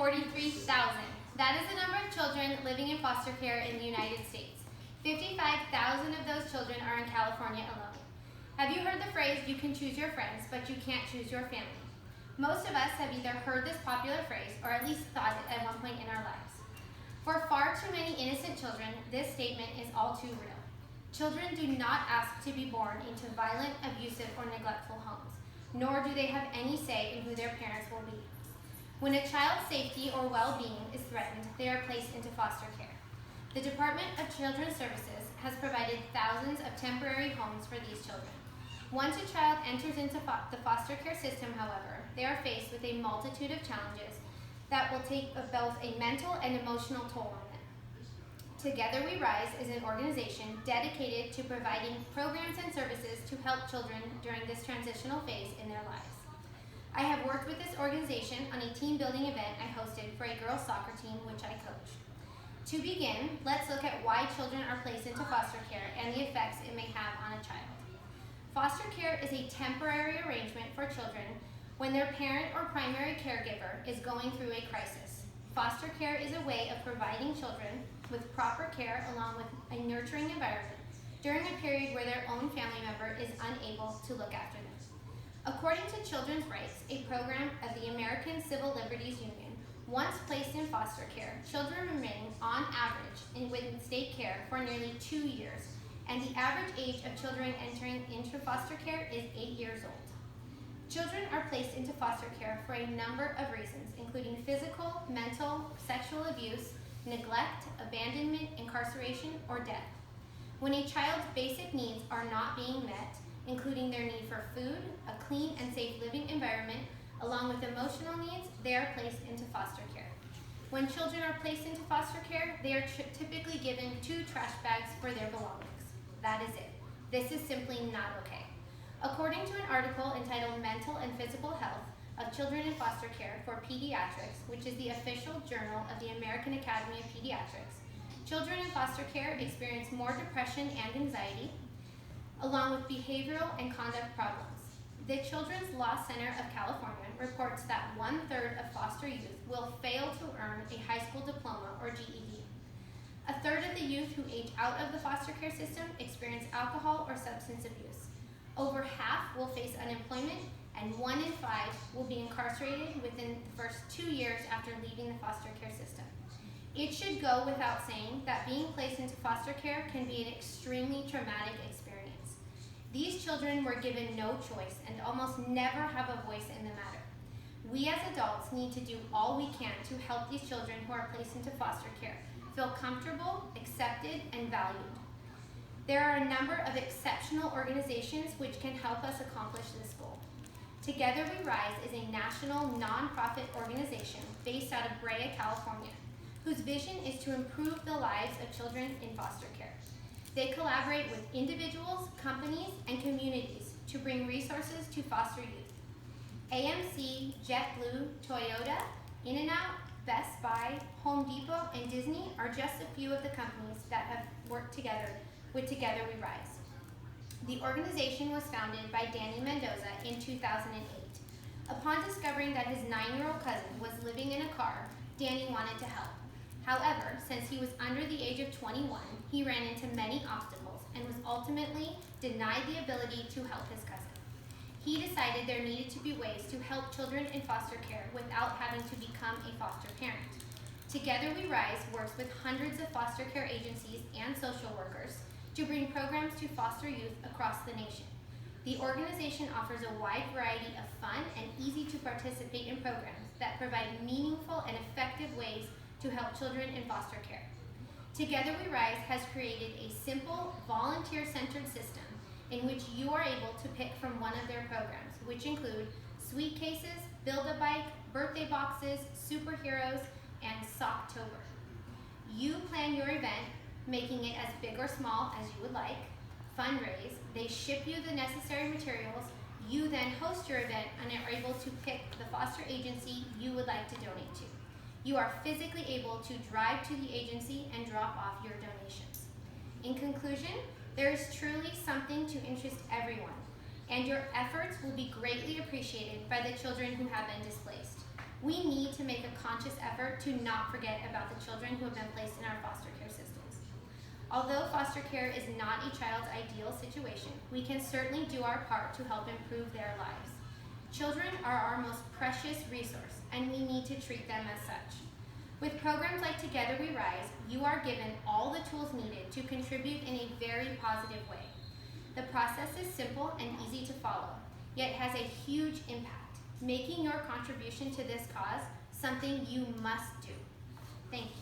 143,000. That is the number of children living in foster care in the United States. 55,000 of those children are in California alone. Have you heard the phrase, you can choose your friends, but you can't choose your family? Most of us have either heard this popular phrase or at least thought it at one point in our lives. For far too many innocent children, this statement is all too real. Children do not ask to be born into violent, abusive, or neglectful homes, nor do they have any say in who their parents will be. When a child's safety or well-being is threatened, they are placed into foster care. The Department of Children's Services has provided thousands of temporary homes for these children. Once a child enters into the foster care system, however, they are faced with a multitude of challenges that will take both a mental and emotional toll on them. Together We Rise is an organization dedicated to providing programs and services to help children during this transitional phase in their lives. I have worked with this organization on a team building event I hosted for a girls' soccer team which I coach. To begin, let's look at why children are placed into foster care and the effects it may have on a child. Foster care is a temporary arrangement for children when their parent or primary caregiver is going through a crisis. Foster care is a way of providing children with proper care along with a nurturing environment during a period where their own family member is unable to look after them. According to Children's Rights, a program of the American Civil Liberties Union, once placed in foster care, children remain, on average, within state care for nearly 2 years, and the average age of children entering into foster care is 8 years old. Children are placed into foster care for a number of reasons, including physical, mental, sexual abuse, neglect, abandonment, incarceration, or death. When a child's basic needs are not being met, including their need for food, a clean and safe living environment, along with emotional needs, they are placed into foster care. When children are placed into foster care, they are typically given 2 trash bags for their belongings. That is it. This is simply not okay. According to an article entitled Mental and Physical Health of Children in Foster Care for Pediatrics, which is the official journal of the American Academy of Pediatrics, children in foster care experience more depression and anxiety, along with behavioral and conduct problems. The Children's Law Center of California reports that 1/3 of foster youth will fail to earn a high school diploma or GED. 1/3 of the youth who age out of the foster care system experience alcohol or substance abuse. Over half will face unemployment, and 1 in 5 will be incarcerated within the first 2 years after leaving the foster care system. It should go without saying that being placed into foster care can be an extremely traumatic experience. These children were given no choice and almost never have a voice in the matter. We as adults need to do all we can to help these children who are placed into foster care feel comfortable, accepted, and valued. There are a number of exceptional organizations which can help us accomplish this goal. Together We Rise is a national nonprofit organization based out of Brea, California, whose vision is to improve the lives of children in foster care. They collaborate with individuals, companies, and communities to bring resources to foster youth. AMC, JetBlue, Toyota, In-N-Out, Best Buy, Home Depot, and Disney are just a few of the companies that have worked together with Together We Rise. The organization was founded by Danny Mendoza in 2008. Upon discovering that his 9-year-old cousin was living in a car, Danny wanted to help. However, since he was under the age of 21, he ran into many obstacles and was ultimately denied the ability to help his cousin. He decided there needed to be ways to help children in foster care without having to become a foster parent. Together We Rise works with hundreds of foster care agencies and social workers to bring programs to foster youth across the nation. The organization offers a wide variety of fun and easy to participate in programs that provide meaningful and effective ways to help children in foster care. Together We Rise has created a simple, volunteer-centered system in which you are able to pick from one of their programs, which include Sweet Cases, Build-A-Bike, birthday boxes, superheroes, and Socktober. You plan your event, making it as big or small as you would like, fundraise, they ship you the necessary materials, you then host your event and are able to pick the foster agency you would like to donate to. You are physically able to drive to the agency and drop off your donations. In conclusion, there is truly something to interest everyone, and your efforts will be greatly appreciated by the children who have been displaced. We need to make a conscious effort to not forget about the children who have been placed in our foster care systems. Although foster care is not a child's ideal situation, we can certainly do our part to help improve their lives. Children are our most precious resource, and we need to treat them as such. With programs like Together We Rise, you are given all the tools needed to contribute in a very positive way. The process is simple and easy to follow, yet has a huge impact, making your contribution to this cause something you must do. Thank you.